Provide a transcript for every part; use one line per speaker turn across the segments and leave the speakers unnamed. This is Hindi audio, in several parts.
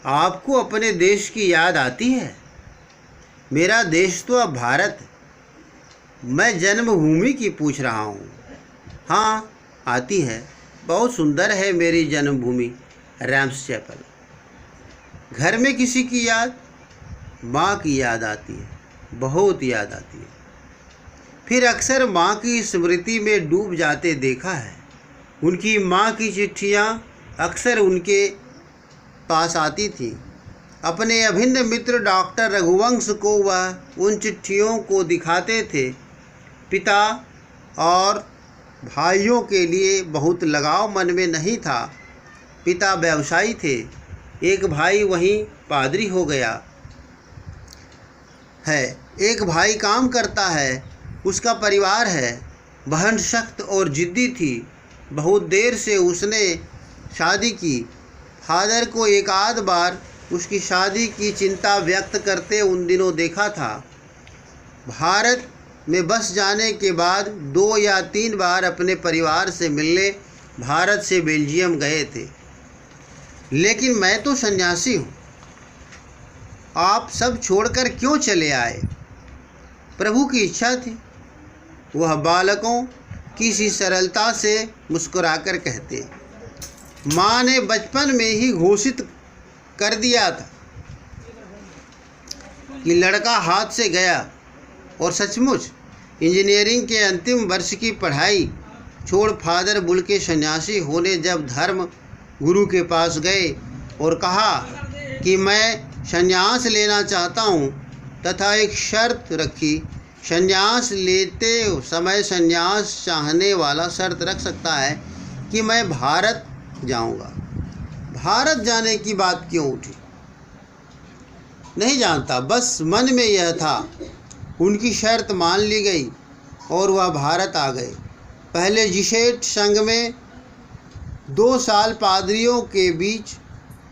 आपको अपने देश की याद आती है? मेरा देश तो अब भारत है। मैं जन्मभूमि की पूछ रहा हूँ। हाँ, आती है। बहुत सुंदर है मेरी जन्मभूमि रैम्स चैपल। घर में किसी की याद? माँ की याद आती है, बहुत याद आती है। फिर अक्सर माँ की स्मृति में डूब जाते देखा है। उनकी माँ की चिट्ठियाँ अक्सर उनके पास आती थीं। अपने अभिन्न मित्र डॉक्टर रघुवंश को वह उन चिट्ठियों को दिखाते थे। पिता और भाइयों के लिए बहुत लगाव मन में नहीं था। पिता व्यवसायी थे। एक भाई वहीं पादरी हो गया है। एक भाई काम करता है, उसका परिवार है। बहन सख्त और जिद्दी थी। बहुत देर से उसने शादी की। फादर को एक आध बार उसकी शादी की चिंता व्यक्त करते उन दिनों देखा था। भारत में बस जाने के बाद 2 या 3 बार अपने परिवार से मिलने भारत से बेल्जियम गए थे। लेकिन मैं तो सन्यासी हूँ। आप सब छोड़कर क्यों चले आए? प्रभु की इच्छा थी, वह बालकों की सी सरलता से मुस्कुराकर कहते। माँ ने बचपन में ही घोषित कर दिया था कि लड़का हाथ से गया, और सचमुच इंजीनियरिंग के अंतिम वर्ष की पढ़ाई छोड़ फादर बुल के सन्यासी होने जब धर्म गुरु के पास गए और कहा कि मैं संन्यास लेना चाहता हूँ तथा एक शर्त रखी। संन्यास लेते समय संन्यास चाहने वाला शर्त रख सकता है कि मैं भारत जाऊँगा। भारत जाने की बात क्यों उठी नहीं जानता, बस मन में यह था। उनकी शर्त मान ली गई और वह भारत आ गए। पहले जिसेट संघ में 2 साल पादरियों के बीच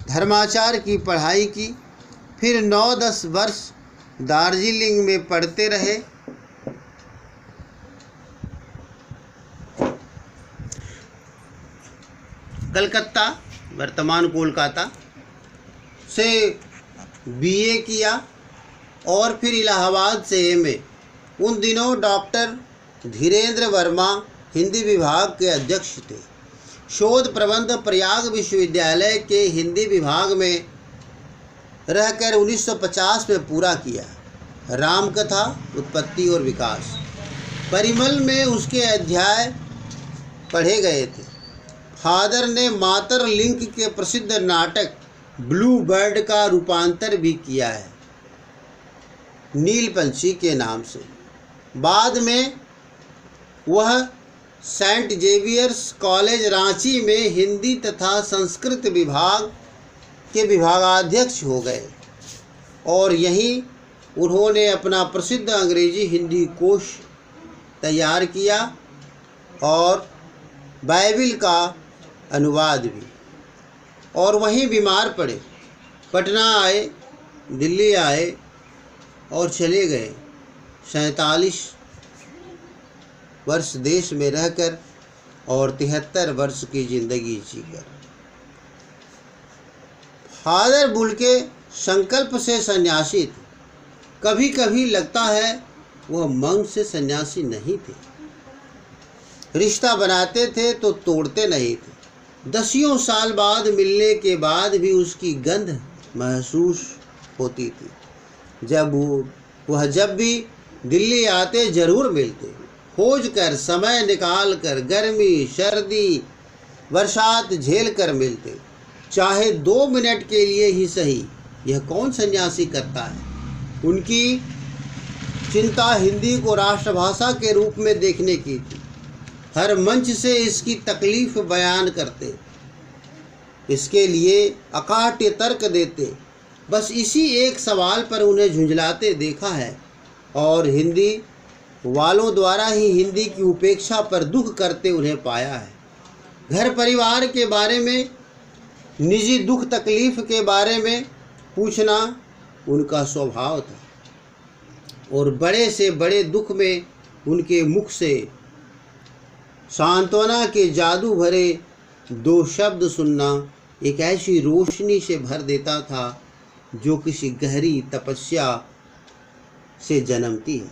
धर्माचार की पढ़ाई की। फिर 9-10 वर्ष दार्जिलिंग में पढ़ते रहे। कलकत्ता, वर्तमान कोलकाता से बीए किया और फिर इलाहाबाद से एमए। उन दिनों डॉक्टर धीरेन्द्र वर्मा हिंदी विभाग के अध्यक्ष थे। शोध प्रबंध प्रयाग विश्वविद्यालय के हिंदी विभाग में रहकर 1950 में पूरा किया। रामकथा, उत्पत्ति और विकास, परिमल में उसके अध्याय पढ़े गए थे। फादर ने मातर लिंक के प्रसिद्ध नाटक ब्लू बर्ड का रूपांतर भी किया है, नील पंछी के नाम से। बाद में वह सेंट जेवियर्स कॉलेज रांची में हिंदी तथा संस्कृत विभाग के विभागाध्यक्ष हो गए और यहीं उन्होंने अपना प्रसिद्ध अंग्रेजी हिंदी कोश तैयार किया और बाइबिल का अनुवाद भी। और वहीं बीमार पड़े। पटना आए, दिल्ली आए और चले गए। 47 वर्ष देश में रहकर और 73 वर्ष की ज़िंदगी जीकर। फादर बुल के संकल्प से सन्यासी थे। कभी कभी लगता है वह मंग से सन्यासी नहीं थे। रिश्ता बनाते थे तो तोड़ते नहीं थे। 10 साल बाद मिलने के बाद भी उसकी गंध महसूस होती थी। वह जब भी दिल्ली आते जरूर मिलते। खोज कर, समय निकाल कर, गर्मी, सर्दी, बरसात झेल कर मिलते, चाहे 2 मिनट के लिए ही सही। यह कौन सन्यासी करता है? उनकी चिंता हिंदी को राष्ट्रभाषा के रूप में देखने की थी। हर मंच से इसकी तकलीफ बयान करते, इसके लिए अकाट्य तर्क देते। बस इसी एक सवाल पर उन्हें झुंझलाते देखा है और हिंदी वालों द्वारा ही हिंदी की उपेक्षा पर दुख करते उन्हें पाया है। घर परिवार के बारे में, निजी दुख तकलीफ के बारे में पूछना उनका स्वभाव था और बड़े से बड़े दुख में उनके मुख से सांत्वना के जादू भरे 2 शब्द सुनना एक ऐसी रोशनी से भर देता था जो किसी गहरी तपस्या से जन्मती है।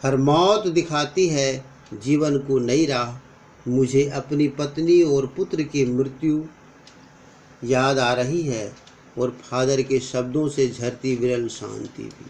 हर मौत दिखाती है जीवन को नई राह। मुझे अपनी पत्नी और पुत्र की मृत्यु याद आ रही है और फादर के शब्दों से झरती विरल शांति भी।